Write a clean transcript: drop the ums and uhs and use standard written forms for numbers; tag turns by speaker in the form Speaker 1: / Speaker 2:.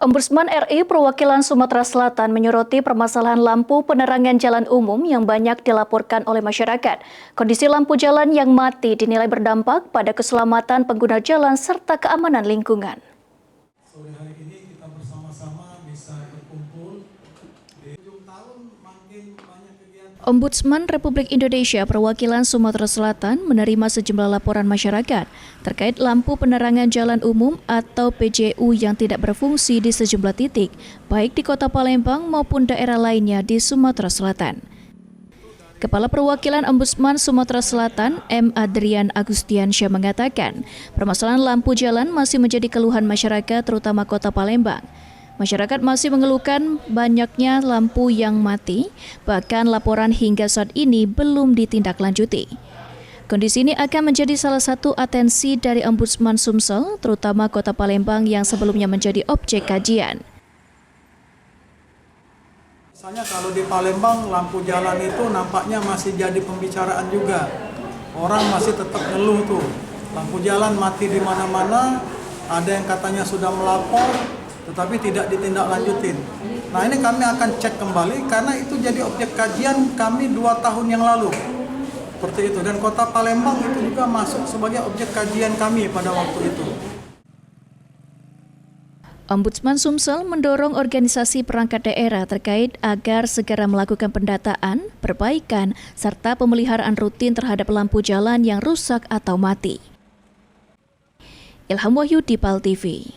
Speaker 1: Ombudsman RI Perwakilan Sumatera Selatan menyoroti permasalahan lampu penerangan jalan umum yang banyak dilaporkan oleh masyarakat. Kondisi lampu jalan yang mati dinilai berdampak pada keselamatan pengguna jalan serta keamanan lingkungan.
Speaker 2: Sore hari ini kita bersama-sama bisa berkumpul. Di ujung tahun makin banyak kegiatan.
Speaker 1: Ombudsman Republik Indonesia Perwakilan Sumatera Selatan menerima sejumlah laporan masyarakat terkait lampu penerangan jalan umum atau PJU yang tidak berfungsi di sejumlah titik, baik di Kota Palembang maupun daerah lainnya di Sumatera Selatan. Kepala Perwakilan Ombudsman Sumatera Selatan, M. Adrian Agustiansyah mengatakan, permasalahan lampu jalan masih menjadi keluhan masyarakat terutama Kota Palembang. Masyarakat masih mengeluhkan banyaknya lampu yang mati, bahkan laporan hingga saat ini belum ditindaklanjuti. Kondisi ini akan menjadi salah satu atensi dari Ombudsman Sumsel, terutama Kota Palembang yang sebelumnya menjadi objek kajian.
Speaker 2: Misalnya kalau di Palembang lampu jalan itu nampaknya masih jadi pembicaraan juga. Orang masih tetap ngeluh tuh, lampu jalan mati di mana-mana, ada yang katanya sudah melapor, tetapi tidak ditindaklanjutin. Nah ini kami akan cek kembali karena itu jadi objek kajian kami 2 tahun yang lalu. Seperti itu, dan Kota Palembang itu juga masuk sebagai objek kajian kami pada waktu itu.
Speaker 1: Ombudsman Sumsel mendorong organisasi perangkat daerah terkait agar segera melakukan pendataan, perbaikan, serta pemeliharaan rutin terhadap lampu jalan yang rusak atau mati. Ilham Wahyudi, PAL TV.